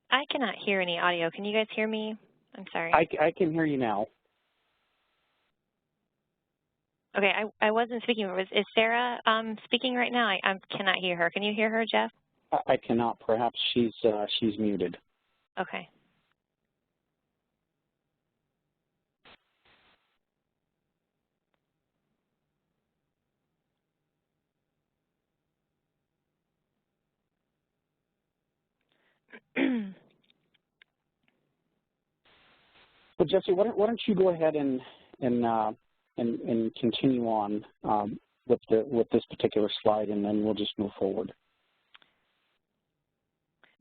I cannot hear any audio. Can you guys hear me? I'm sorry. I can hear you now. Okay, I wasn't speaking. Is Sarah speaking right now? I cannot hear her. Can you hear her, Jeff? I cannot. Perhaps she's muted. Okay. Well, Jesse, why don't you go ahead and continue on with this particular slide, and then we'll just move forward.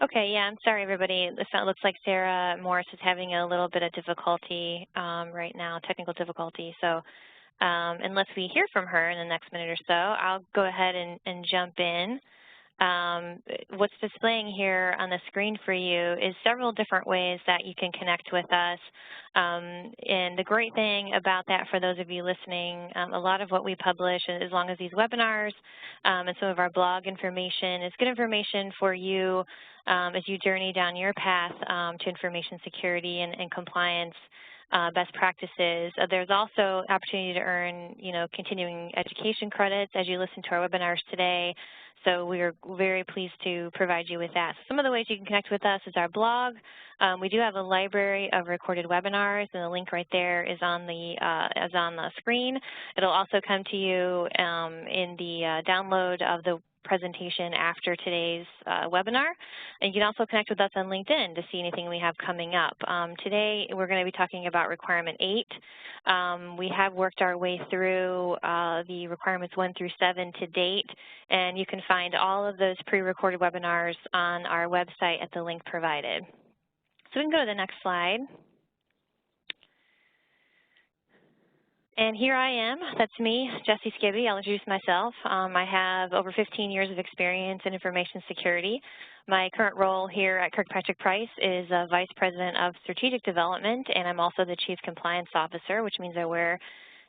Okay, yeah, I'm sorry, everybody. It looks like Sarah Morris is having a little bit of difficulty right now, technical difficulty. So unless we hear from her in the next minute or so, I'll go ahead and jump in. What's displaying here on the screen for you is several different ways that you can connect with us. And the great thing about that for those of you listening, a lot of what we publish, as long as these webinars and some of our blog information, is good information for you as you journey down your path to information security and compliance best practices. There's also opportunity to earn, continuing education credits as you listen to our webinars today. So we are very pleased to provide you with that. So some of the ways you can connect with us is our blog. We do have a library of recorded webinars, and the link right there is on the screen. It'll also come to you in the download of the presentation after today's webinar. And you can also connect with us on LinkedIn to see anything we have coming up. Today, we're going to be talking about Requirement 8. We have worked our way through the requirements 1 through 7 to date, and you can find all of those pre-recorded webinars on our website at the link provided. So we can go to the next slide. And here I am. That's me, Jessie Skibby. I'll introduce myself. I have over 15 years of experience in information security. My current role here at Kirkpatrick Price is Vice President of Strategic Development, and I'm also the Chief Compliance Officer, which means I wear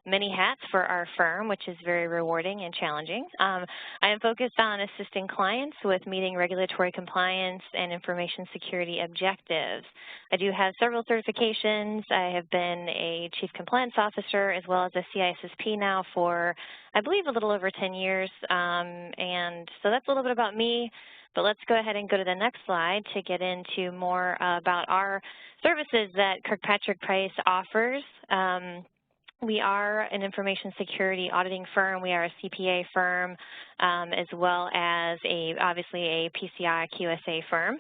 many hats for our firm, which is very rewarding and challenging. I am focused on assisting clients with meeting regulatory compliance and information security objectives. I do have several certifications. I have been a Chief Compliance Officer as well as a CISSP now for, I believe, a little over 10 years. And so that's a little bit about me. But let's go ahead and go to the next slide to get into more about our services that Kirkpatrick Price offers. We are an information security auditing firm. We are a CPA firm, as well as obviously a PCI QSA firm.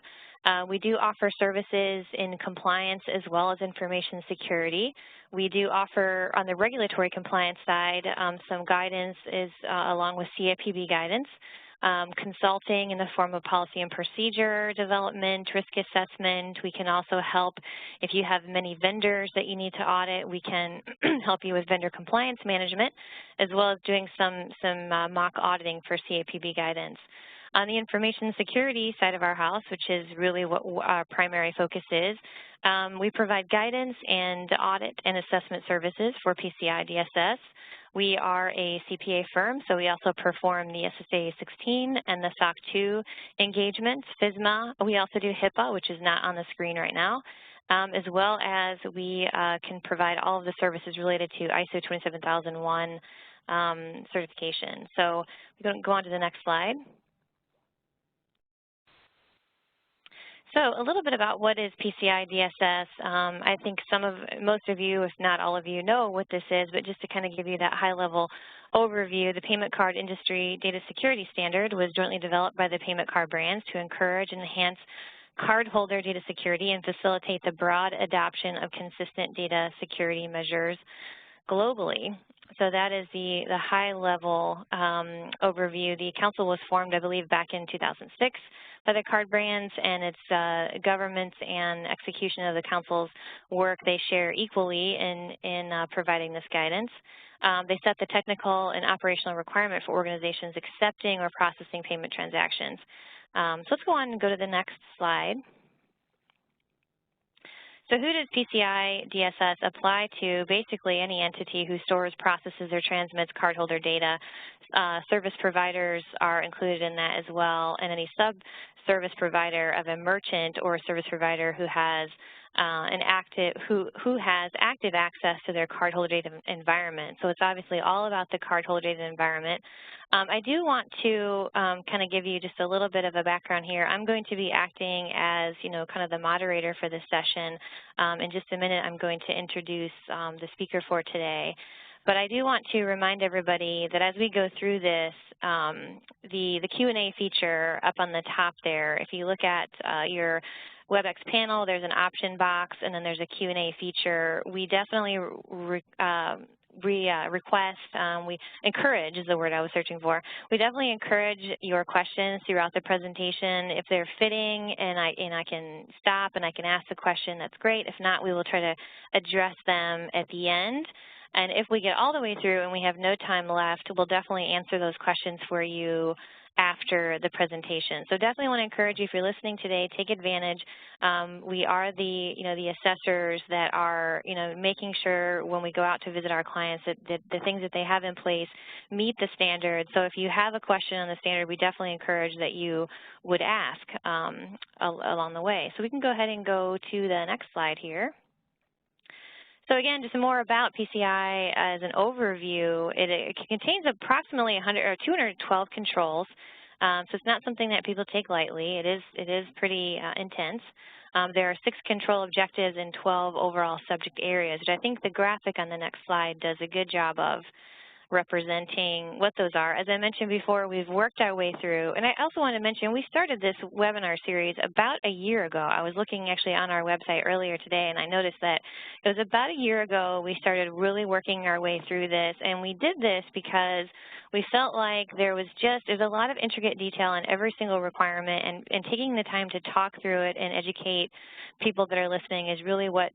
We do offer services in compliance as well as information security. We do offer, on the regulatory compliance side, some guidance along with CAPB guidance. Consulting in the form of policy and procedure development, risk assessment. We can also help if you have many vendors that you need to audit. We can help you with vendor compliance management, as well as doing some mock auditing for CAPB guidance. On the information security side of our house, which is really what our primary focus is, we provide guidance and audit and assessment services for PCI DSS. We are a CPA firm, so we also perform the SSA 16 and the SOC 2 engagements, FISMA. We also do HIPAA, which is not on the screen right now, as well as we can provide all of the services related to ISO 27001 certification. So we're going to go on to the next slide. So a little bit about what is PCI DSS. I think most of you, if not all of you, know what this is, but just to kind of give you that high-level overview, the Payment Card Industry Data Security Standard was jointly developed by the payment card brands to encourage and enhance cardholder data security and facilitate the broad adoption of consistent data security measures globally. So that is the high-level overview. The council was formed, I believe, back in 2006 by the card brands, and it's governments and execution of the council's work they share equally in providing this guidance. They set the technical and operational requirement for organizations accepting or processing payment transactions. So let's go on and go to the next slide. So who does PCI DSS apply to? Basically any entity who stores, processes, or transmits cardholder data. Service providers are included in that as well, and any sub-service provider of a merchant or a service provider who has who has active access to their cardholder data environment. So it's obviously all about the cardholder data environment. I do want to kind of give you just a little bit of a background here. I'm going to be acting as, kind of the moderator for this session. In just a minute, I'm going to introduce the speaker for today. But I do want to remind everybody that as we go through this, the Q&A feature up on the top there, if you look at your WebEx panel, there's an option box, and then there's a Q&A feature. We definitely we encourage is the word I was searching for. We definitely encourage your questions throughout the presentation. If they're fitting and I can stop and I can ask the question, that's great. If not, we will try to address them at the end. And if we get all the way through and we have no time left, we'll definitely answer those questions for you after the presentation. So definitely want to encourage you, if you're listening today, take advantage. We are the assessors that are, making sure when we go out to visit our clients that the things that they have in place meet the standards. So if you have a question on the standard, we definitely encourage that you would ask along the way. So we can go ahead and go to the next slide here. So again, just more about PCI as an overview. It contains approximately 212 controls, so it's not something that people take lightly. It is pretty intense. There are 6 control objectives and 12 overall subject areas, which I think the graphic on the next slide does a good job of representing what those are. As I mentioned before, we've worked our way through, and I also want to mention we started this webinar series about a year ago. I was looking actually on our website earlier today, and I noticed that it was about a year ago we started really working our way through this, and we did this because we felt like there's a lot of intricate detail in every single requirement, and taking the time to talk through it and educate people that are listening is really what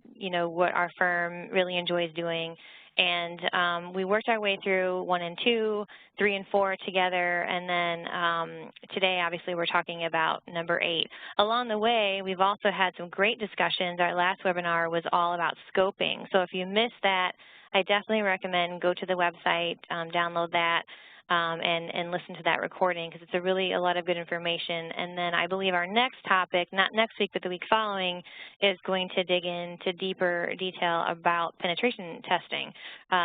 our firm really enjoys doing. And we worked our way through 1 and 2, 3 and 4 together, and then today obviously we're talking about number 8. Along the way, we've also had some great discussions. Our last webinar was all about scoping. So if you missed that, I definitely recommend go to the website, download that, and listen to that recording, because it's a lot of good information. And then I believe our next topic, not next week but the week following, is going to dig into deeper detail about penetration testing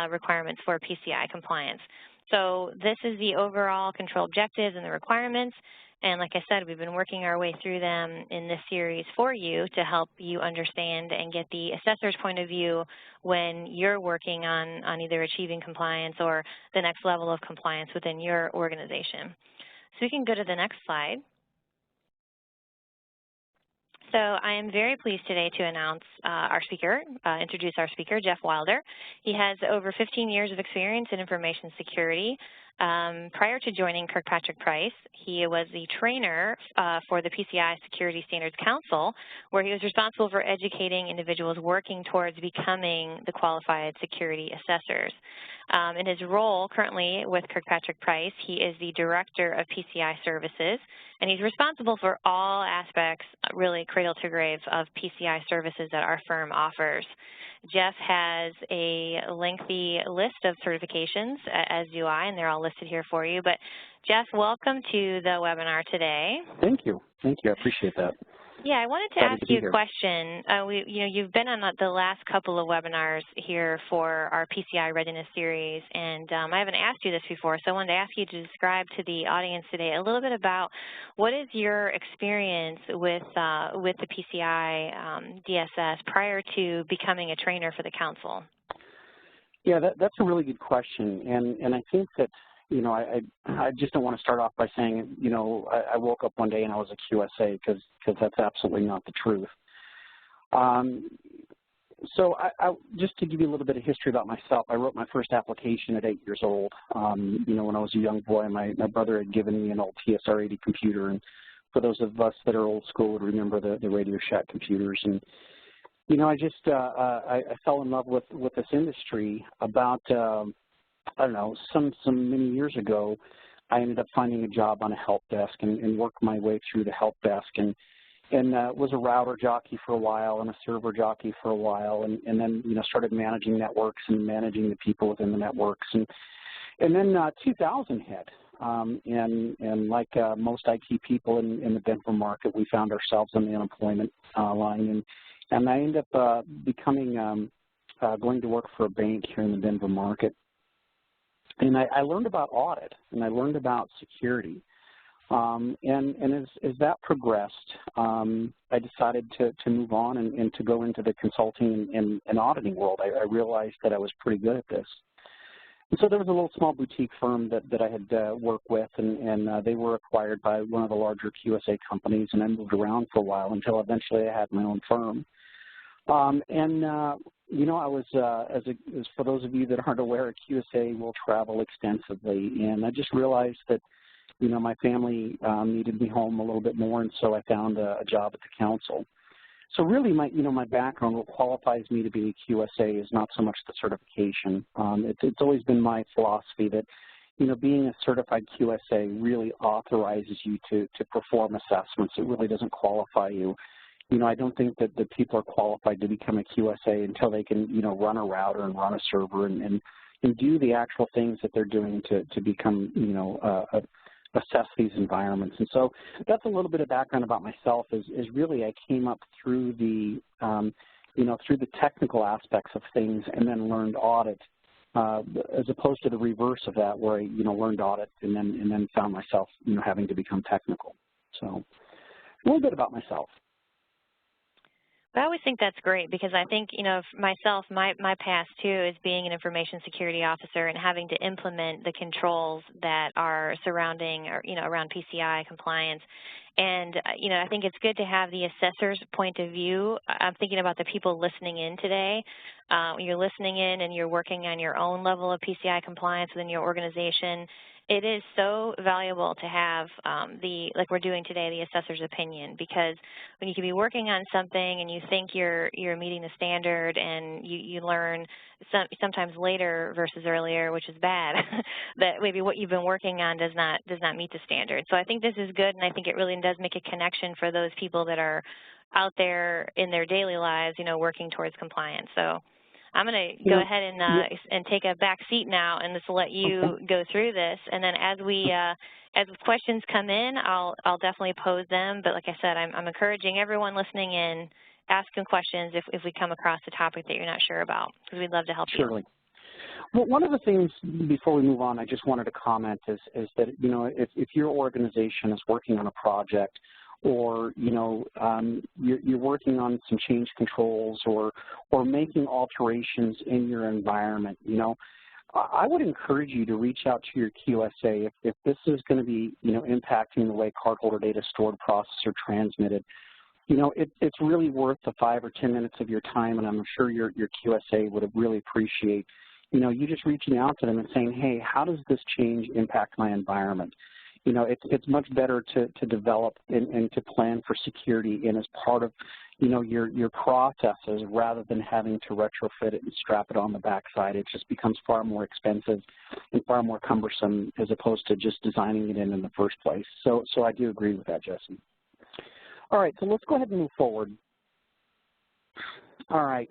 requirements for PCI compliance. So this is the overall control objectives and the requirements. And like I said, we've been working our way through them in this series for you to help you understand and get the assessor's point of view when you're working on either achieving compliance or the next level of compliance within your organization. So we can go to the next slide. So I am very pleased today to announce introduce our speaker, Jeff Wilder. He has over 15 years of experience in information security. Prior to joining Kirkpatrick Price, he was the trainer for the PCI Security Standards Council, where he was responsible for educating individuals working towards becoming the qualified security assessors. In his role currently with Kirkpatrick Price, he is the Director of PCI Services, and he's responsible for all aspects, really cradle to grave, of PCI services that our firm offers. Jeff has a lengthy list of certifications, as do I, and they're all listed here for you. But Jeff, welcome to the webinar today. Thank you. Thank you. I appreciate that. Yeah, I wanted to ask you a question. You've been on the last couple of webinars here for our PCI Readiness series, and I haven't asked you this before, so I wanted to ask you to describe to the audience today a little bit about what is your experience with the PCI DSS prior to becoming a trainer for the council? Yeah, that's a really good question, and I think that I just don't want to start off by saying, I woke up one day and I was a QSA, because that's absolutely not the truth. So just to give you a little bit of history about myself, I wrote my first application at 8 years old. When I was a young boy, my brother had given me an old TSR-80 computer, and for those of us that are old school would remember the Radio Shack computers. And I fell in love with this industry about I don't know, some many years ago. I ended up finding a job on a help desk and worked my way through the help desk. And was a router jockey for a while and a server jockey for a while, and then started managing networks and managing the people within the networks, and then 2000 hit, and like most IT people in the Denver market, we found ourselves on the unemployment line, and I ended up becoming going to work for a bank here in the Denver market, and I learned about audit and I learned about security. And as that progressed, I decided to move on and to go into the consulting and auditing world. I realized that I was pretty good at this. And so there was a little small boutique firm that I had worked with, and they were acquired by one of the larger QSA companies, and I moved around for a while until eventually I had my own firm. I was, as for those of you that aren't aware, QSA will travel extensively, and I just realized that my family needed me home a little bit more, and so I found a job at the council. So really, my background, what qualifies me to be a QSA is not so much the certification. It's always been my philosophy that, being a certified QSA really authorizes you to perform assessments. It really doesn't qualify you. I don't think that the people are qualified to become a QSA until they can, run a router and run a server and do the actual things that they're doing to become, assess these environments. And so that's a little bit of background about myself is really I came up through the, through the technical aspects of things and then learned audit as opposed to the reverse of that where I, learned audit and then found myself, having to become technical. So a little bit about myself. I always think that's great because I think, myself, my past too is being an information security officer and having to implement the controls that are surrounding or, around PCI compliance. And, I think it's good to have the assessor's point of view. I'm thinking about the people listening in today. You're listening in and you're working on your own level of PCI compliance within your organization. It is so valuable to have like we're doing today, the assessor's opinion, because when you can be working on something and you think you're meeting the standard and you learn sometimes later versus earlier, which is bad, that maybe what you've been working on does not meet the standard. So I think this is good, and I think it really does make a connection for those people that are out there in their daily lives, working towards compliance. So I'm going to go ahead and take a back seat now and just let you go through this. And then as questions come in, I'll definitely pose them. But like I said, I'm encouraging everyone listening in, ask them questions if we come across a topic that you're not sure about, because we'd love to help you. Surely. Well, one of the things before we move on, I just wanted to comment is that, if your organization is working on a project or, you're working on some change controls or making alterations in your environment, I would encourage you to reach out to your QSA if this is going to be, impacting the way cardholder data is stored, processed, or transmitted. It's really worth the 5 or 10 minutes of your time, and I'm sure your QSA would really appreciate, you just reaching out to them and saying, hey, how does this change impact my environment? It's much better to develop and to plan for security and as part of, your processes rather than having to retrofit it and strap it on the backside. It just becomes far more expensive and far more cumbersome as opposed to just designing it in the first place. So I do agree with that, Jesse. All right, so let's go ahead and move forward. All right.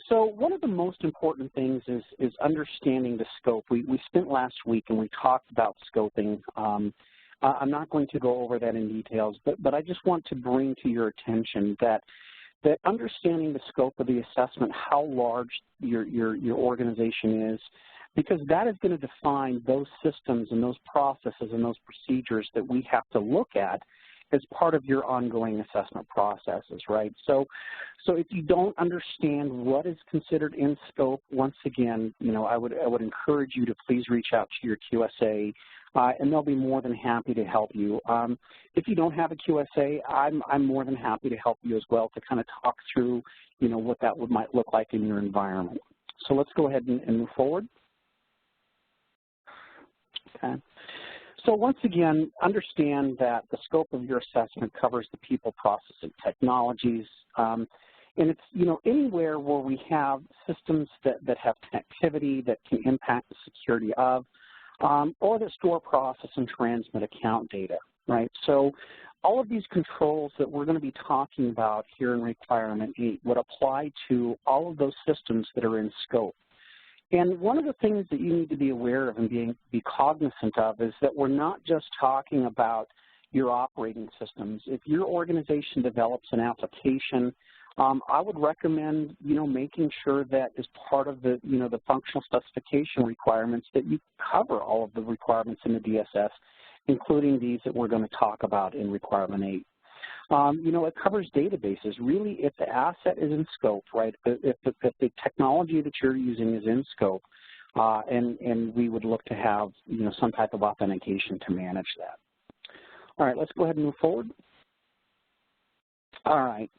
So one of the most important things is understanding the scope. We spent last week and we talked about scoping. I'm not going to go over that in details, but I just want to bring to your attention that understanding the scope of the assessment, how large your organization is, because that is going to define those systems and those processes and those procedures that we have to look at as part of your ongoing assessment processes, right? So if you don't understand what is considered in scope, once again, I would encourage you to please reach out to your QSA, and they'll be more than happy to help you. If you don't have a QSA, I'm more than happy to help you as well to kind of talk through, what that might look like in your environment. So let's go ahead and move forward. Okay. So once again, understand that the scope of your assessment covers the people, process, and technologies. And it's, anywhere where we have systems that have connectivity that can impact the security of, or that store, process, and transmit account data, right? So all of these controls that we're going to be talking about here in Requirement 8 would apply to all of those systems that are in scope. And one of the things that you need to be aware of and be cognizant of is that we're not just talking about your operating systems. If your organization develops an application, I would recommend, making sure that as part of the, the functional specification requirements that you cover all of the requirements in the DSS, including these that we're going to talk about in Requirement 8. It covers databases. Really, if the asset is in scope, right, if the technology that you're using is in scope, and we would look to have, some type of authentication to manage that. All right, let's go ahead and move forward. All right.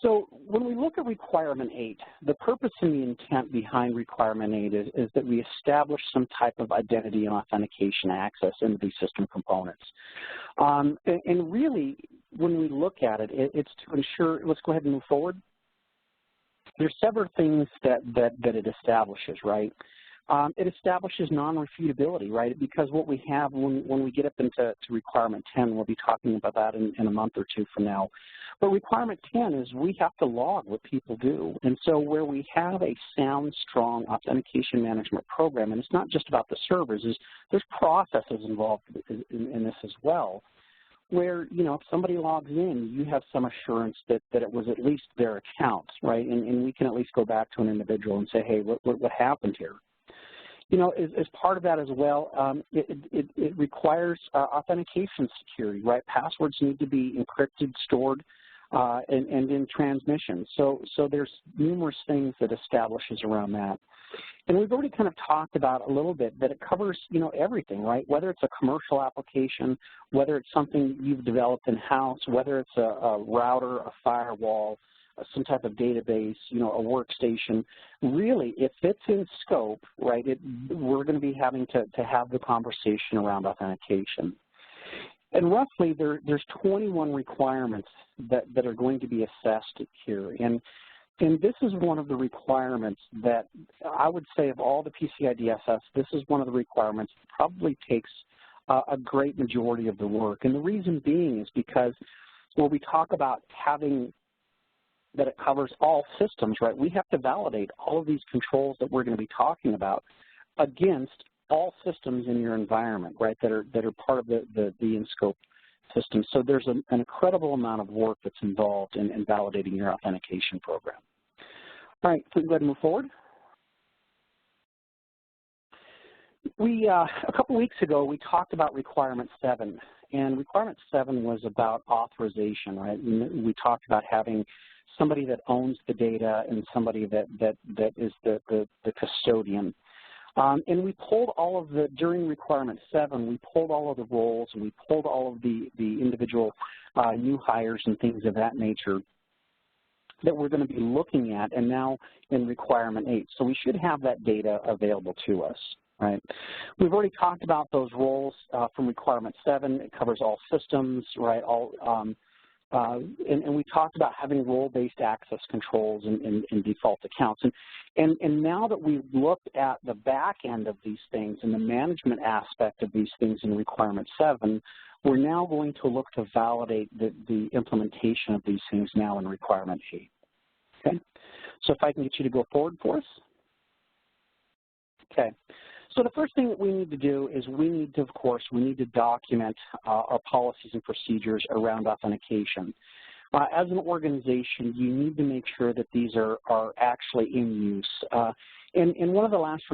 So when we look at Requirement 8, the purpose and the intent behind Requirement 8 is that we establish some type of identity and authentication access into these system components. And really, when we look at it, it's to ensure, let's go ahead and move forward. There's several things that it establishes, right? It establishes non-refutability, right? Because what we have when we get up into Requirement 10, we'll be talking about that in a month or two from now. But Requirement 10 is we have to log what people do. And so where we have a sound, strong authentication management program, and it's not just about the servers, there's processes involved in this as well, where, if somebody logs in, you have some assurance that it was at least their account, right? And we can at least go back to an individual and say, hey, what happened here? As part of that as well, it requires authentication security, right? Passwords need to be encrypted, stored, and in transmission. So there's numerous things that establishes around that. And we've already kind of talked about a little bit that it covers, everything, right? Whether it's a commercial application, whether it's something you've developed in-house, whether it's a router, a firewall, some type of database, a workstation. Really, if it's in scope, right, we're going to be having to have the conversation around authentication. And roughly, there's 21 requirements that are going to be assessed here. And this is one of the requirements that I would say of all the PCI DSS, this is one of the requirements that probably takes a great majority of the work. And the reason being is because when we talk about having that it covers all systems, right? We have to validate all of these controls that we're going to be talking about against all systems in your environment, right, that are part of the in-scope system. So there's an incredible amount of work that's involved in validating your authentication program. All right, so go ahead and move forward. A couple weeks ago, we talked about Requirement 7, and Requirement 7 was about authorization, right? And we talked about having somebody that owns the data and somebody that is the custodian. And we pulled all of during Requirement 7, we pulled all of the roles and we pulled all of the individual new hires and things of that nature that we're going to be looking at, and now in Requirement 8. So we should have that data available to us, right? We've already talked about those roles from Requirement 7. It covers all systems, right? And we talked about having role-based access controls and default accounts. And now that we've looked at the back end of these things and the management aspect of these things in Requirement 7, we're now going to look to validate the implementation of these things now in Requirement 8. Okay? So if I can get you to go forward for us. Okay. So the first thing that we need to do is we need to document our policies and procedures around authentication. As an organization, you need to make sure that these are actually in use. And one of the last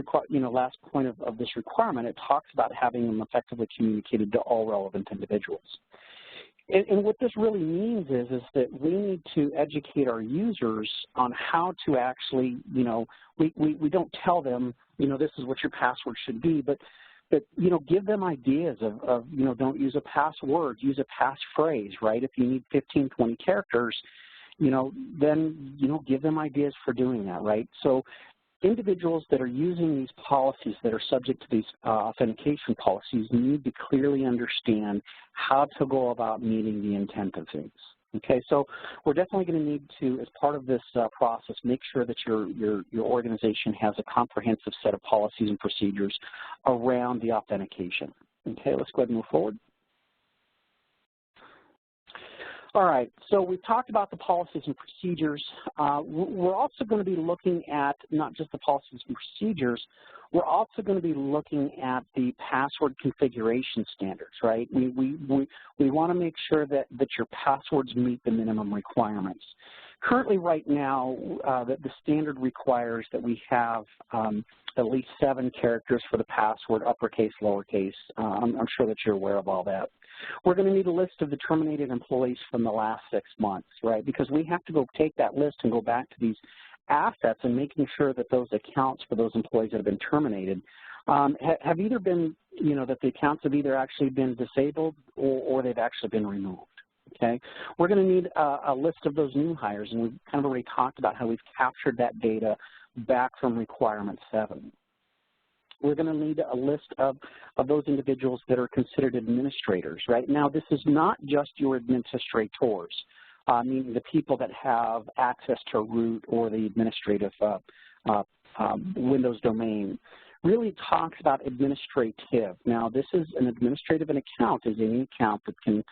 point of this requirement, it talks about having them effectively communicated to all relevant individuals. And what this really means is that we need to educate our users on how to actually, we don't tell them, this is what your password should be, but give them ideas of don't use a password, use a passphrase, right? If you need 15, 20 characters, then, give them ideas for doing that, right? So individuals that are using these policies that are subject to these authentication policies need to clearly understand how to go about meeting the intent of things. Okay, so we're definitely going to need to, as part of this process, make sure that your organization has a comprehensive set of policies and procedures around the authentication. Okay, let's go ahead and move forward. All right, so we've talked about the policies and procedures. We're also going to be looking at not just the policies and procedures, we're also going to be looking at the password configuration standards, right? We want to make sure that your passwords meet the minimum requirements. Currently right now, the standard requires that we have at least 7 characters for the password, uppercase, lowercase. I'm sure that you're aware of all that. We're going to need a list of the terminated employees from the last 6 months, right? Because we have to go take that list and go back to these assets and making sure that those accounts for those employees that have been terminated have either been, that the accounts have either actually been disabled or they've actually been removed, okay? We're going to need a list of those new hires, and we've kind of already talked about how we've captured that data back from requirement 7. We're going to need a list of those individuals that are considered administrators, right? Now, this is not just your administrators, meaning the people that have access to root or the administrative Windows domain. Really talks about administrative. Now, this is an administrative account is any account that can,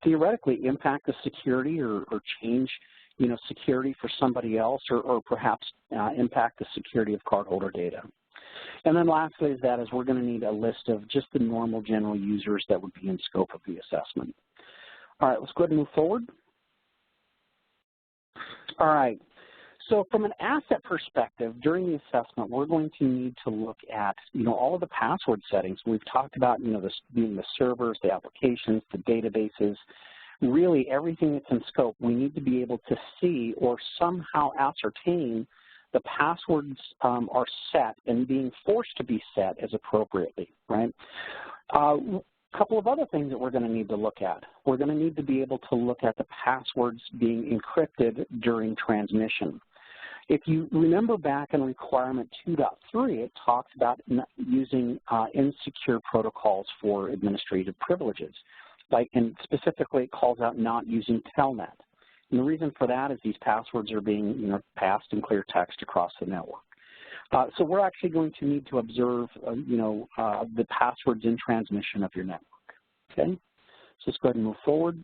theoretically impact the security or change, security for somebody else or perhaps impact the security of cardholder data. And then lastly is we're going to need a list of just the normal general users that would be in scope of the assessment. All right, let's go ahead and move forward. All right, so from an asset perspective, during the assessment, we're going to need to look at, all of the password settings. We've talked about, this being the servers, the applications, the databases, really everything that's in scope. We need to be able to see or somehow ascertain the passwords are set and being forced to be set as appropriately, right? A couple of other things that we're going to need to look at. We're going to need to be able to look at the passwords being encrypted during transmission. If you remember back in requirement 2.3, it talks about using insecure protocols for administrative privileges. And specifically, it calls out not using Telnet. And the reason for that is these passwords are being, passed in clear text across the network. So we're actually going to need to observe, the passwords in transmission of your network. Okay, so let's go ahead and move forward.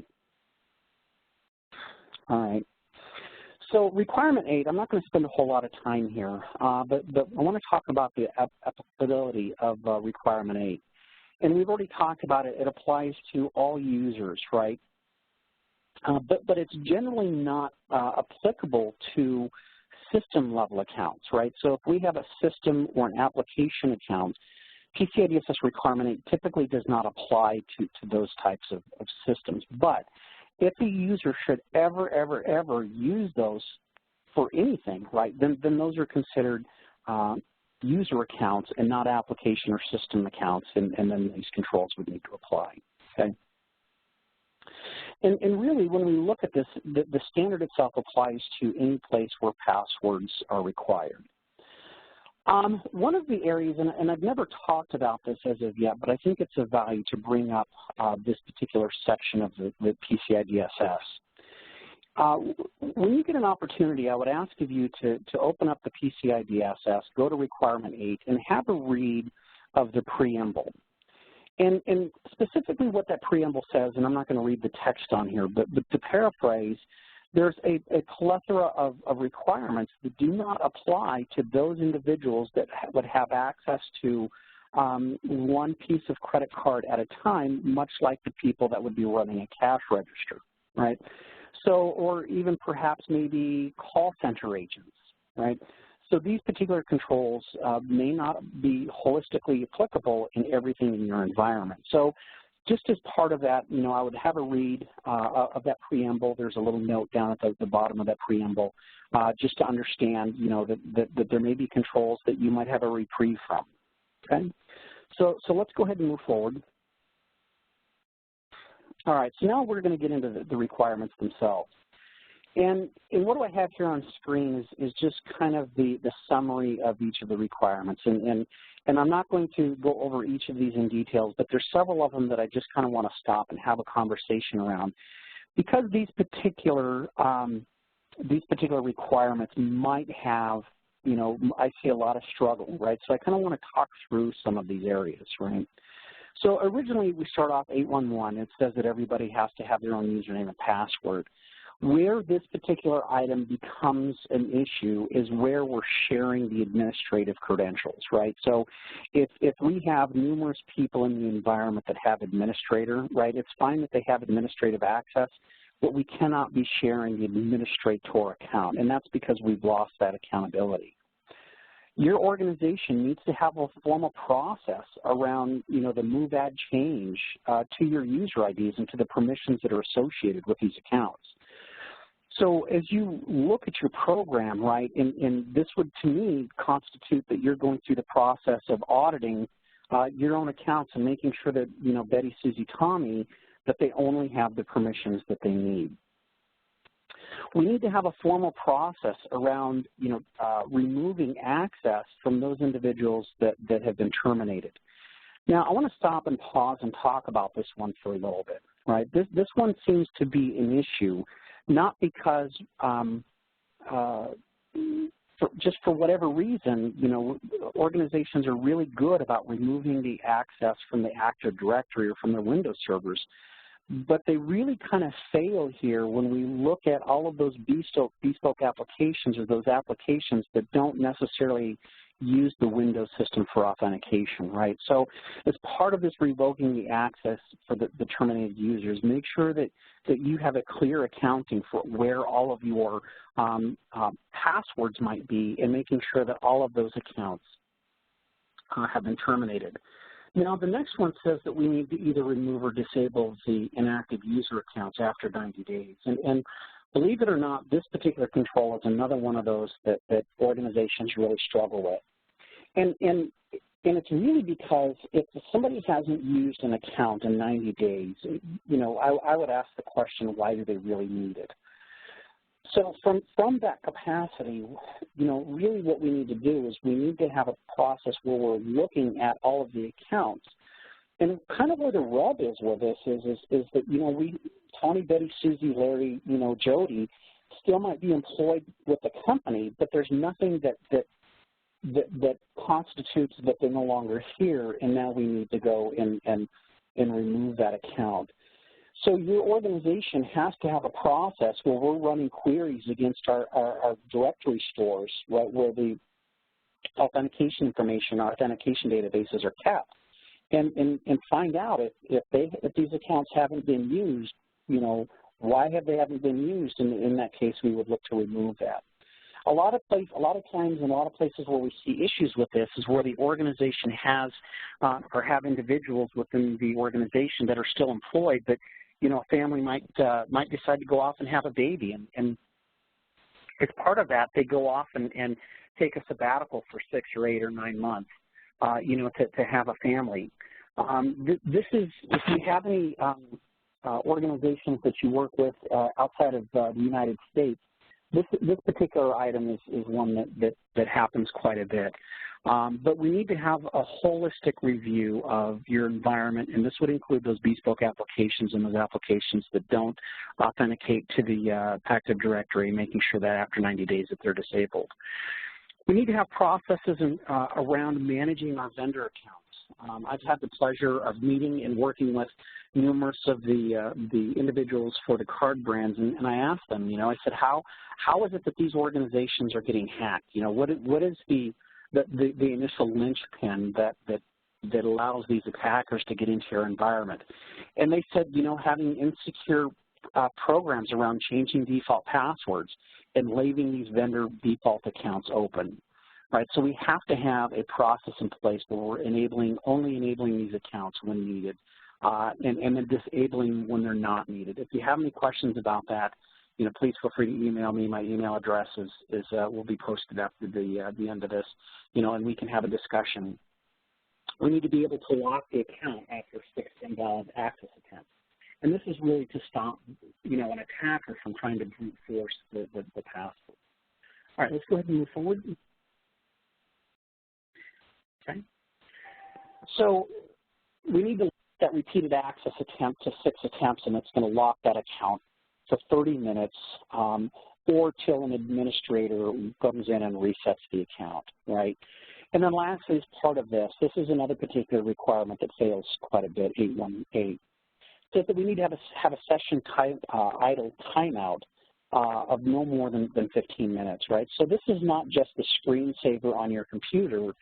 All right. So requirement 8, I'm not going to spend a whole lot of time here, but I want to talk about the applicability of requirement 8. And we've already talked about it. It applies to all users, right? But it's generally not applicable to system-level accounts, right? So if we have a system or an application account, PCI DSS requirement 8 typically does not apply to those types of systems. But if a user should ever use those for anything, right, then those are considered user accounts and not application or system accounts, and then these controls would need to apply, okay? And really, when we look at this, the standard itself applies to any place where passwords are required. One of the areas, and I've never talked about this as of yet, but I think it's of value to bring up this particular section of the PCI DSS. When you get an opportunity, I would ask of you to open up the PCI DSS, go to requirement 8, and have a read of the preamble. And specifically what that preamble says, and I'm not going to read the text on here, but to paraphrase, there's a plethora of requirements that do not apply to those individuals that would have access to one piece of credit card at a time, much like the people that would be running a cash register, right? So, or even perhaps maybe call center agents, right? So these particular controls may not be holistically applicable in everything in your environment. So just as part of that, I would have a read of that preamble. There's a little note down at the bottom of that preamble just to understand, that there may be controls that you might have a reprieve from, okay? So let's go ahead and move forward. All right, so now we're going to get into the requirements themselves. And what do I have here on screen is just kind of the summary of each of the requirements. And I'm not going to go over each of these in details, but there's several of them that I just kind of want to stop and have a conversation around. Because these particular requirements might have, I see a lot of struggle, right? So I kind of want to talk through some of these areas, right? So originally we start off 811. It says that everybody has to have their own username and password. Where this particular item becomes an issue is where we're sharing the administrative credentials, right? So if we have numerous people in the environment that have administrator, right, it's fine that they have administrative access, but we cannot be sharing the administrator account, and that's because we've lost that accountability. Your organization needs to have a formal process around, the move, add, change to your user IDs and to the permissions that are associated with these accounts. So as you look at your program, right, and this would, to me, constitute that you're going through the process of auditing your own accounts and making sure that, Betty, Susie, Tommy, that they only have the permissions that they need. We need to have a formal process around, removing access from those individuals that have been terminated. Now, I want to stop and pause and talk about this one for a little bit, right? This one seems to be an issue, not because just for whatever reason, organizations are really good about removing the access from the Active Directory or from their Windows servers, but they really kind of fail here when we look at all of those bespoke applications, or those applications that don't necessarily use the Windows system for authentication, right? So as part of this revoking the access for the terminated users, make sure that you have a clear accounting for where all of your passwords might be, and making sure that all of those accounts have been terminated. Now, the next one says that we need to either remove or disable the inactive user accounts after 90 days. And believe it or not, this particular control is another one of those that organizations really struggle with. And it's really because if somebody hasn't used an account in 90 days, I would ask the question, why do they really need it? So from that capacity, really what we need to do is we need to have a process where we're looking at all of the accounts. And kind of where the rub is with this is that, Tony, Betty, Susie, Larry, Jody still might be employed with the company, but there's nothing that constitutes that they're no longer here, and now we need to go and remove that account. So your organization has to have a process where we're running queries against our directory stores, right, where the authentication information, our authentication databases are kept, and find out if these accounts haven't been used, why they haven't been used. In that case, we would look to remove that. A lot of times, in a lot of places where we see issues with this is where the organization has or have individuals within the organization that are still employed, but a family might decide to go off and have a baby, and as part of that, they go off and take a sabbatical for 6 or 8 or 9 months, to have a family. This is, if you have any organizations that you work with outside of the United States, this particular item is one that happens quite a bit. But we need to have a holistic review of your environment, and this would include those bespoke applications and those applications that don't authenticate to the Active Directory, making sure that after 90 days that they're disabled. We need to have processes around managing our vendor accounts. I've had the pleasure of meeting and working with numerous of the individuals for the card brands, and I asked them, I said, how is it that these organizations are getting hacked? What is the initial linchpin that allows these attackers to get into your environment? And they said, having insecure programs around changing default passwords and leaving these vendor default accounts open, right? So we have to have a process in place where we're only enabling these accounts when needed, and then disabling when they're not needed. If you have any questions about that, please feel free to email me. My email address will be posted after the end of this, and we can have a discussion. We need to be able to lock the account after 6 invalid access attempts. And this is really to stop, an attacker from trying to brute force the password. All right, let's go ahead and move forward. Okay. So we need to lock that repeated access attempt to 6 attempts, and it's going to lock that account for 30 minutes or till an administrator comes in and resets the account, right? And then lastly, as part of this is another particular requirement that fails quite a bit, 818. Says that we need to have a session idle timeout of no more than 15 minutes, right? So this is not just the screensaver on your computer.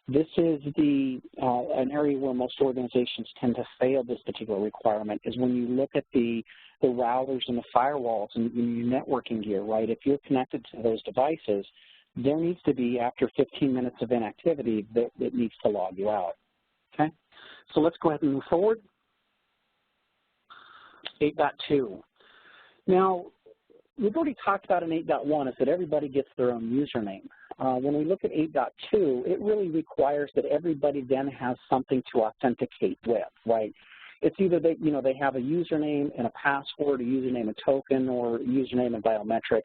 This is an area where most organizations tend to fail this particular requirement is when you look at the routers and the firewalls and your networking gear, right? If you're connected to those devices, there needs to be, after 15 minutes of inactivity, that needs to log you out, okay? So let's go ahead and move forward. 8.2. Now, we've already talked about in 8.1 is that everybody gets their own username. When we look at 8.2, it really requires that everybody then has something to authenticate with, right? It's either they have a username and a password, a username and token, or a username and biometrics,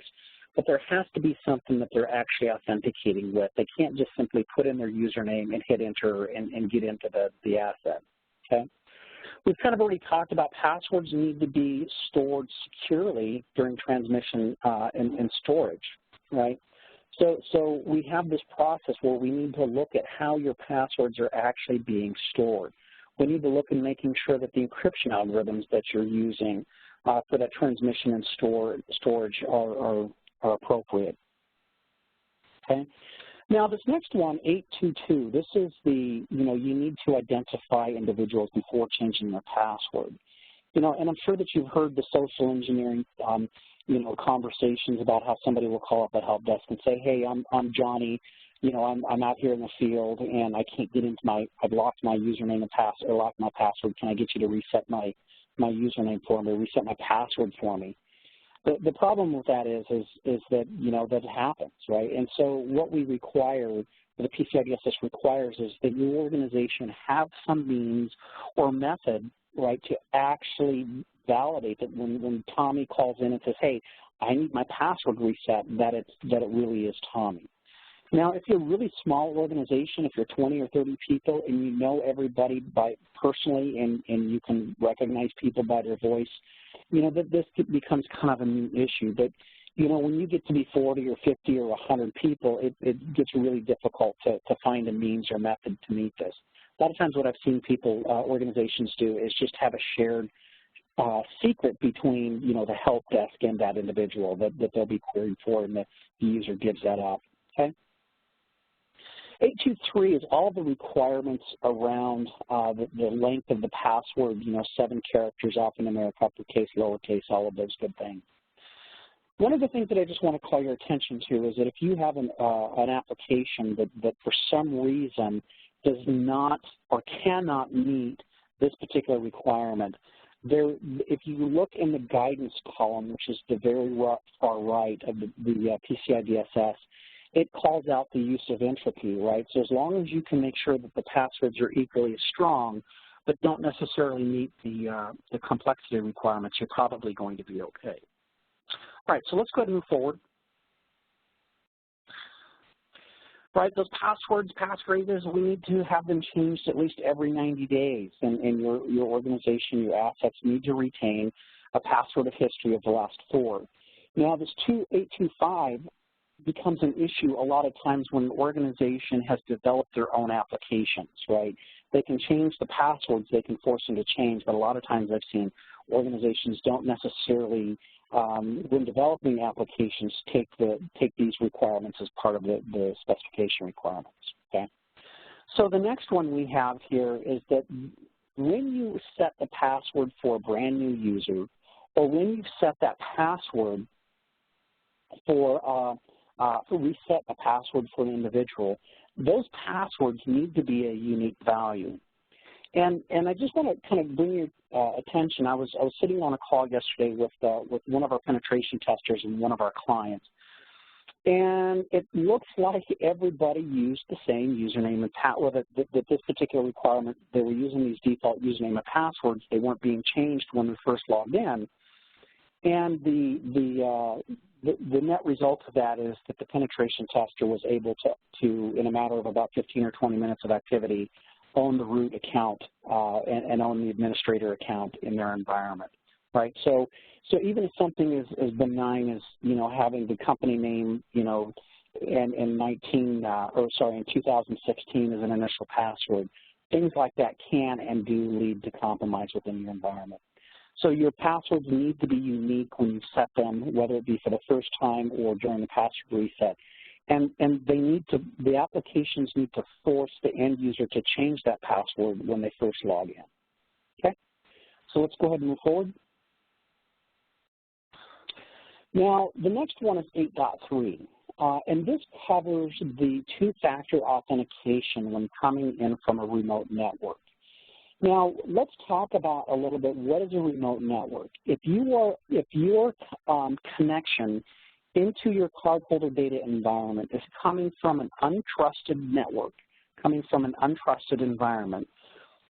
but there has to be something that they're actually authenticating with. They can't just simply put in their username and hit enter and get into the asset, okay? We've kind of already talked about passwords need to be stored securely during transmission and storage, right? So we have this process where we need to look at how your passwords are actually being stored. We need to look at making sure that the encryption algorithms that you're using for that transmission and storage are appropriate, okay? Now, this next one, 822, this is you need to identify individuals before changing their password. And I'm sure that you've heard the social engineering, conversations about how somebody will call up a help desk and say, hey, I'm Johnny, I'm out here in the field and I can't get into I've lost my username and password, or locked my password. Can I get you to reset my username for me, reset my password for me? The problem with that is that, that happens, right? And so what we require, the PCI DSS requires, is that your organization have some means or method, right, to actually validate that when Tommy calls in and says, hey, I need my password reset, that it really is Tommy. Now, if you're a really small organization, if you're 20 or 30 people and you know everybody personally and you can recognize people by their voice, that this becomes kind of a new issue. But, when you get to be 40 or 50 or 100 people, it gets really difficult to find a means or method to meet this. A lot of times what I've seen organizations do is just have a shared secret between, the help desk and that individual that they'll be queried for, and the user gives that up, okay? 823 is all the requirements around the length of the password, 7 characters, alphanumeric, uppercase, lowercase, all of those good things. One of the things that I just want to call your attention to is that if you have an application that for some reason does not or cannot meet this particular requirement, if you look in the guidance column, which is the very far right of the PCI DSS, it calls out the use of entropy, right? So as long as you can make sure that the passwords are equally as strong, but don't necessarily meet the complexity requirements, you're probably going to be okay. All right, so let's go ahead and move forward. Right, those passwords, passphrases, we need to have them changed at least every 90 days, and your organization, your assets need to retain a password of history of the last 4. Now, this 825 becomes an issue a lot of times when an organization has developed their own applications, right? They can change the passwords, they can force them to change, but a lot of times I've seen organizations don't necessarily, when developing applications, take these requirements as part of the specification requirements, okay? So the next one we have here is that when you set the password for a brand new user, or when you've set that password for reset a password for an individual, those passwords need to be a unique value. And I just want to kind of bring your attention. I was sitting on a call yesterday with one of our penetration testers and one of our clients, and it looks like everybody used the same username and password. That this particular requirement, they were using these default username and passwords. They weren't being changed when we first logged in, and the net result of that is that the penetration tester was able to, in a matter of about 15 or 20 minutes of activity, own the root account and own the administrator account in their environment, right? So even if something is as benign as, having the company name, in 2016 as an initial password. Things like that can and do lead to compromise within your environment. So your passwords need to be unique when you set them, whether it be for the first time or during the password reset. And the applications need to force the end user to change that password when they first log in. Okay? So let's go ahead and move forward. Now, the next one is 8.3, and this covers the two-factor authentication when coming in from a remote network. Now, let's talk about a little bit what is a remote network. If your connection into your cardholder data environment is coming from an untrusted network, coming from an untrusted environment,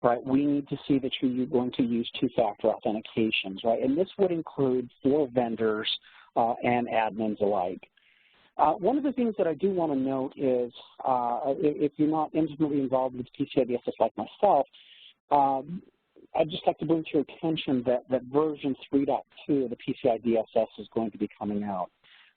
right, we need to see that you're going to use two-factor authentications, right? And this would include for vendors and admins alike. One of the things that I do want to note is if you're not intimately involved with PCI DSS like myself, I'd just like to bring to your attention that version 3.2 of the PCI DSS is going to be coming out.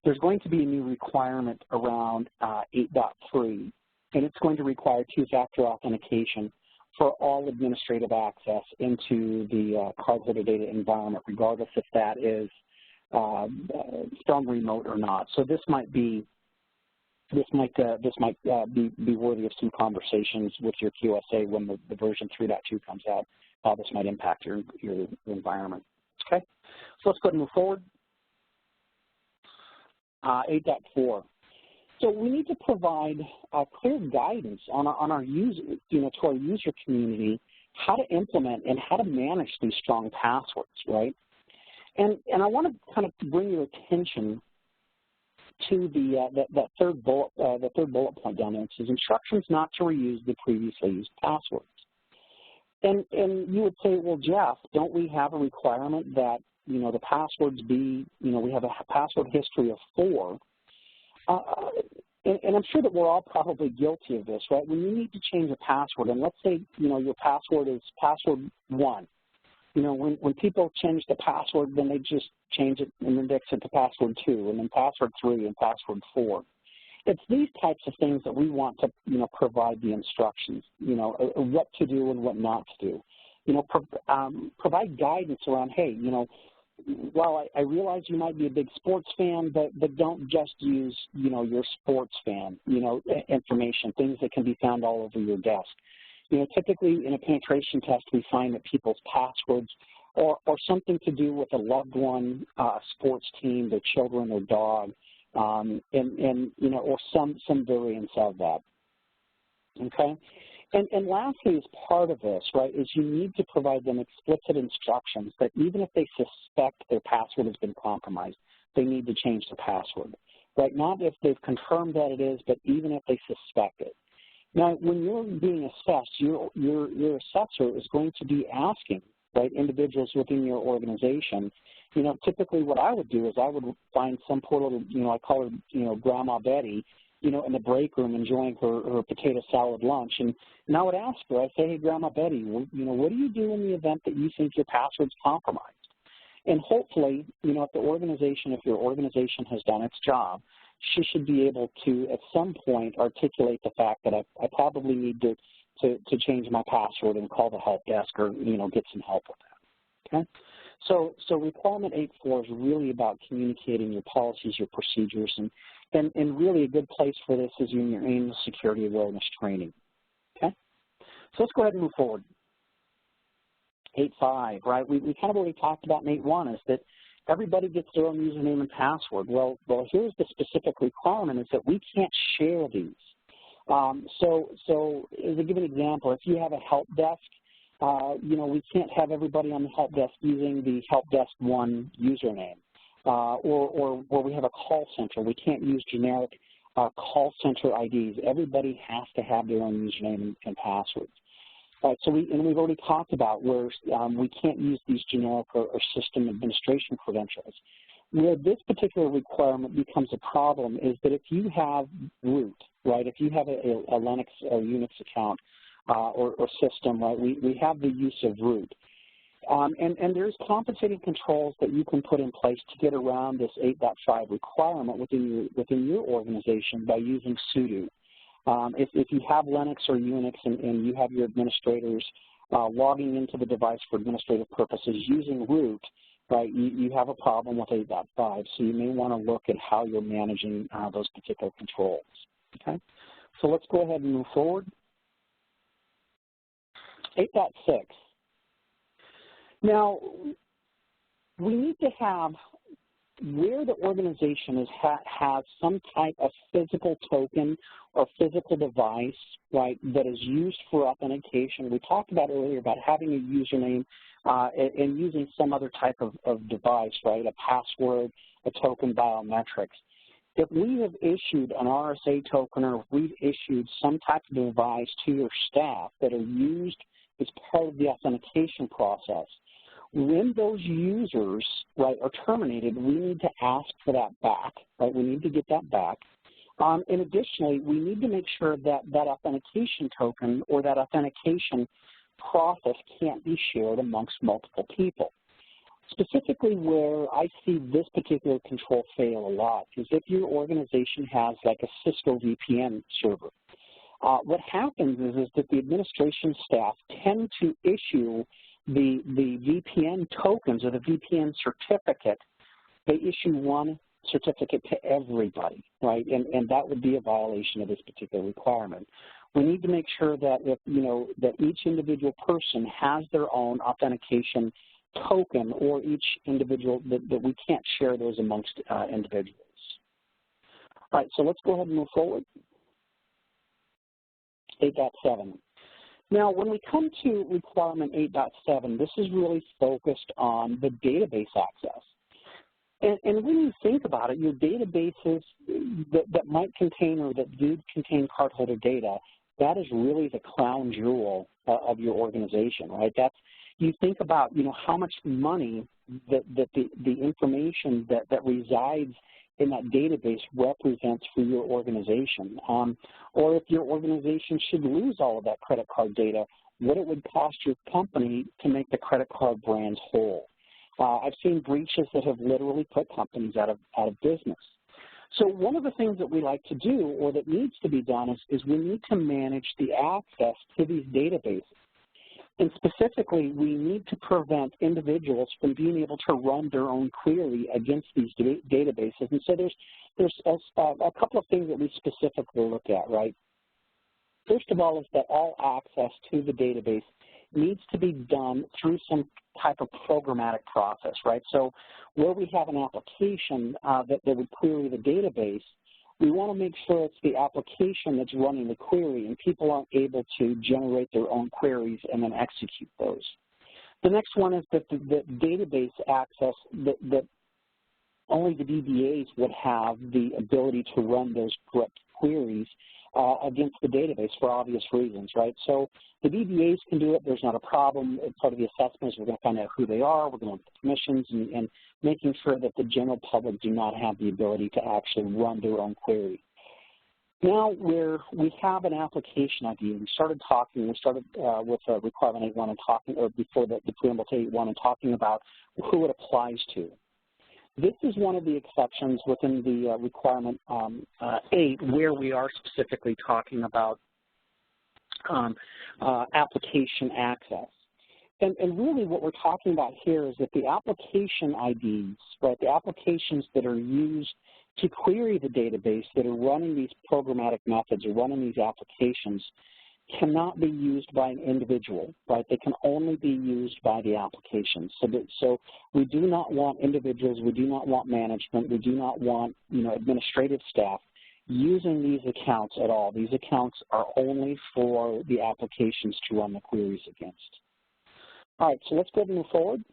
There's going to be a new requirement around 8.3, and it's going to require two-factor authentication for all administrative access into the cardholder data environment, regardless if that is from remote or not. So this might be worthy of some conversations with your QSA when the version 3.2 comes out. How this might impact your environment. Okay, so let's go ahead and move forward. 8.4. So we need to provide clear guidance on our user, to our user community, how to implement and how to manage these strong passwords, right? And I want to kind of bring your attention to the third bullet point down there. It says instructions not to reuse the previously used passwords. And you would say, well, Jeff, don't we have a requirement that the passwords be, we have a password history of 4? And I'm sure that we're all probably guilty of this, right? When you need to change a password, and let's say, your password is password 1. When people change the password, then they just change it and index it to password 2, and then password 3, and password 4. It's these types of things that we want to, provide the instructions, what to do and what not to do. Provide guidance around, hey, while I realize you might be a big sports fan, but don't just use, your sports fan, information, things that can be found all over your desk. Typically in a penetration test, we find that people's passwords or something to do with a loved one, sports team, their children, their dog, or some variance of that. Okay? And lastly, as part of this, right, is you need to provide them explicit instructions that even if they suspect their password has been compromised, they need to change the password, right? Not if they've confirmed that it is, but even if they suspect it. Now, when you're being assessed, your assessor is going to be asking, right, individuals within your organization. Typically what I would do is I would find some poor little, I call her, Grandma Betty, in the break room enjoying her potato salad lunch. And I would ask her, I say, hey, Grandma Betty, what do you do in the event that you think your password's compromised? And hopefully, if your organization has done its job, she should be able to, at some point, articulate the fact that I probably need to change my password and call the help desk or, get some help with that, okay? So requirement 8.4 is really about communicating your policies, your procedures, and really a good place for this is in your annual security awareness training, okay? So let's go ahead and move forward. 8.5, right? We kind of already talked about in 8.1 is that everybody gets their own username and password. Well, here's the specific requirement is that we can't share these. So as a given example, if you have a help desk, we can't have everybody on the help desk using the help desk 1 username. Or where we have a call center, we can't use generic call center IDs. Everybody has to have their own username and passwords. So we've already talked about where we can't use these generic or system administration credentials. Where this particular requirement becomes a problem is that if you have root, right, if you have a Linux or Unix account or system, right, we have the use of root. And there's compensating controls that you can put in place to get around this 8.5 requirement within your organization by using sudo. If you have Linux or Unix and you have your administrators logging into the device for administrative purposes using root, right, you have a problem with 8.5, so you may want to look at how you're managing those particular controls. Okay, so let's go ahead and move forward. 8.6. Now, we need to have where the organization has some type of physical token or physical device, right, that is used for authentication. We talked about earlier about having a username and using some other type of device, right, a password, a token, biometrics. If we have issued an RSA token or if we've issued some type of device to your staff that are used as part of the authentication process, when those users, right, are terminated, we need to ask for that back, right? We need to get that back. And additionally, we need to make sure that that authentication token or that authentication process can't be shared amongst multiple people. Specifically where I see this particular control fail a lot is if your organization has like a Cisco VPN server. What happens is that the administration staff tend to issue the VPN tokens or the VPN certificate. They issue one certificate to everybody, right? And that would be a violation of this particular requirement. We need to make sure that that each individual person has their own authentication token, or each individual that we can't share those amongst individuals. All right, so let's go ahead and move forward. 8.7. Now, when we come to requirement 8.7, this is really focused on the database access. And when you think about it, your databases that might contain or that do contain cardholder data, that is really the crown jewel of your organization, right? You think about, how much money that the information that resides in that database represents for your organization. Or if your organization should lose all of that credit card data, what it would cost your company to make the credit card brands whole. I've seen breaches that have literally put companies out of business. So one of the things that we like to do, or that needs to be done, is we need to manage the access to these databases. And specifically, we need to prevent individuals from being able to run their own query against these databases. And so there's a couple of things that we specifically look at, right? First of all is that all access to the database needs to be done through some type of programmatic process, right? So where we have an application that would query the database, we want to make sure it's the application that's running the query and people aren't able to generate their own queries and then execute those. The next one is that the database access, that only the DBAs would have the ability to run those correct queries against the database for obvious reasons, right? So the DBAs can do it. There's not a problem. Part of the assessment is we're going to find out who they are. We're going to look at the permissions and making sure that the general public do not have the ability to actually run their own query. Now we have an application ID. We started with requirement 8.1 and talking, or before the preamble to 8.1 and talking about who it applies to. This is one of the exceptions within the requirement 8 where we are specifically talking about application access. And really what we're talking about here is that the application IDs, right, the applications that are used to query the database that are running these programmatic methods or running these applications cannot be used by an individual, right? They can only be used by the applications. So we do not want individuals, we do not want management, we do not want, administrative staff using these accounts at all. These accounts are only for the applications to run the queries against. All right, so let's go ahead and move forward.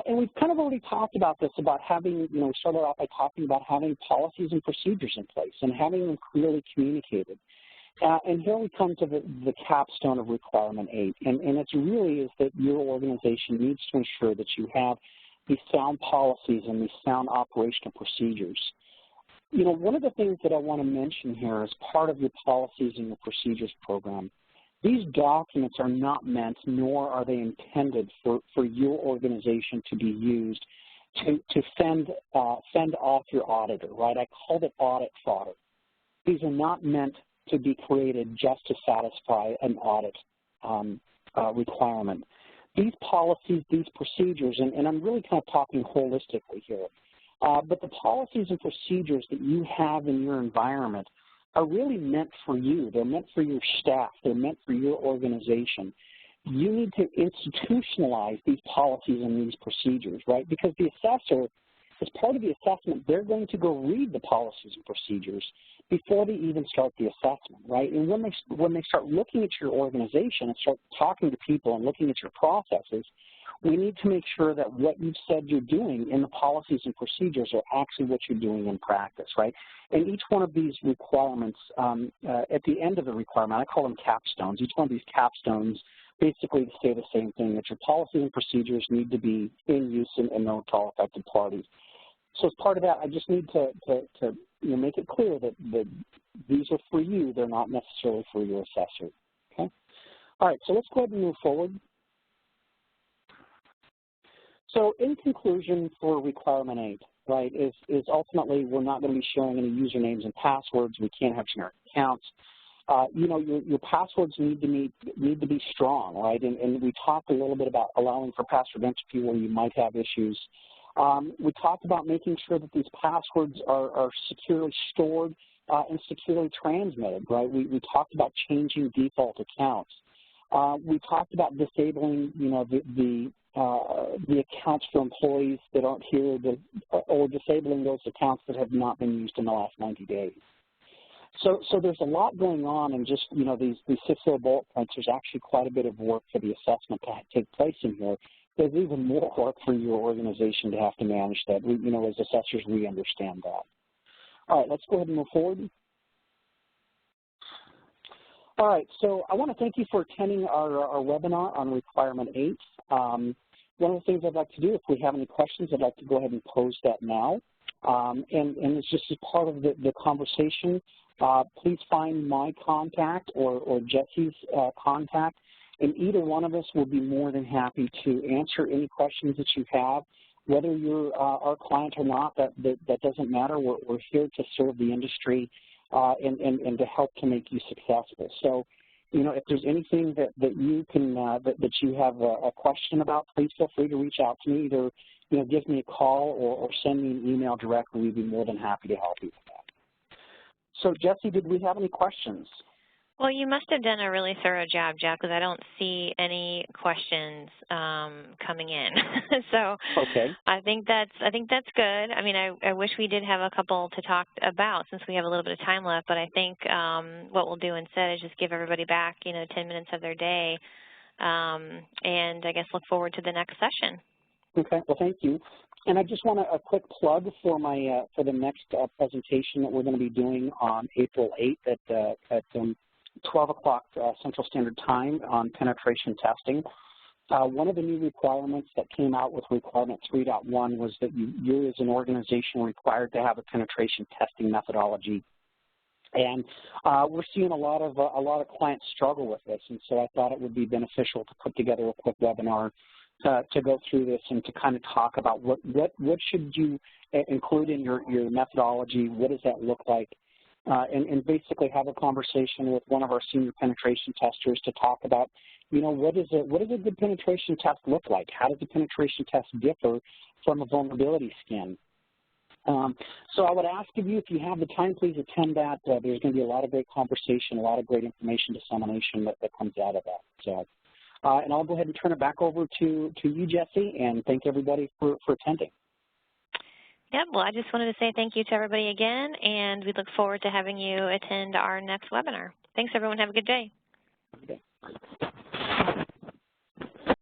And we've kind of already talked about this, about having, we started off by talking about having policies and procedures in place and having them clearly communicated. And here we come to the capstone of requirement 8. And it really is that your organization needs to ensure that you have these sound policies and these sound operational procedures. One of the things that I want to mention here as part of your policies and your procedures program These documents are not meant, nor are they intended for your organization to be used to fend off your auditor, right? I called it audit fodder. These are not meant to be created just to satisfy an audit requirement. These policies, these procedures, and I'm really kind of talking holistically here, but the policies and procedures that you have in your environment are really meant for you. They're meant for your staff. They're meant for your organization. You need to institutionalize these policies and these procedures, right? Because the assessor, as part of the assessment, they're going to go read the policies and procedures before they even start the assessment, right? And when they start looking at your organization and start talking to people and looking at your processes, we need to make sure that what you've said you're doing in the policies and procedures are actually what you're doing in practice, right? And each one of these requirements, at the end of the requirement, I call them capstones. Each one of these capstones basically say the same thing, that your policies and procedures need to be in use and known to all affected parties. So as part of that, I just need to make it clear that these are for you. They're not necessarily for your assessor, okay? All right, so let's go ahead and move forward. So in conclusion for requirement 8, right, is ultimately we're not going to be sharing any usernames and passwords. We can't have generic accounts. Your passwords need to be strong, right? And we talked a little bit about allowing for password entropy where you might have issues. We talked about making sure that these passwords are securely stored and securely transmitted, right? We talked about changing default accounts. We talked about disabling, the accounts for employees that aren't here, or disabling those accounts that have not been used in the last 90 days. So there's a lot going on, and just, these 6 little bullet points, there's actually quite a bit of work for the assessment to take place in here. There's even more work for your organization to have to manage that. As assessors, we understand that. All right, let's go ahead and move forward. All right, so I want to thank you for attending our webinar on Requirement 8. One of the things I'd like to do, if we have any questions, I'd like to go ahead and pose that now. And it's just as part of the conversation. Please find my contact or Jesse's contact, and either one of us will be more than happy to answer any questions that you have. Whether you're our client or not, that doesn't matter. We're here to serve the industry and to help to make you successful. So, if there's anything that you can that you have a question about, please feel free to reach out to me. Either give me a call or send me an email directly. We'd be more than happy to help you with that. So, Jesse, did we have any questions? Well, you must have done a really thorough job, Jeff, because I don't see any questions coming in. So okay. I think that's good. I mean, I wish we did have a couple to talk about since we have a little bit of time left. But I think what we'll do instead is just give everybody back 10 minutes of their day, and I guess look forward to the next session. Okay. Well, thank you. And I just want a quick plug for my for the next presentation that we're going to be doing on April 8th at 12 o'clock Central Standard Time on penetration testing. One of the new requirements that came out with requirement 3.1 was that you as an organization are required to have a penetration testing methodology. And we're seeing a lot of clients struggle with this, and so I thought it would be beneficial to put together a quick webinar to go through this and to kind of talk about what should you include in your methodology, what does that look like, and basically have a conversation with one of our senior penetration testers to talk about, what does a good penetration test look like? How does a penetration test differ from a vulnerability scan? So I would ask of you, if you have the time, please attend that. There's going to be a lot of great conversation, a lot of great information dissemination that comes out of that. So, and I'll go ahead and turn it back over to you, Jesse, and thank everybody for attending. Yep, well, I just wanted to say thank you to everybody again, and we look forward to having you attend our next webinar. Thanks, everyone. Have a good day. Okay.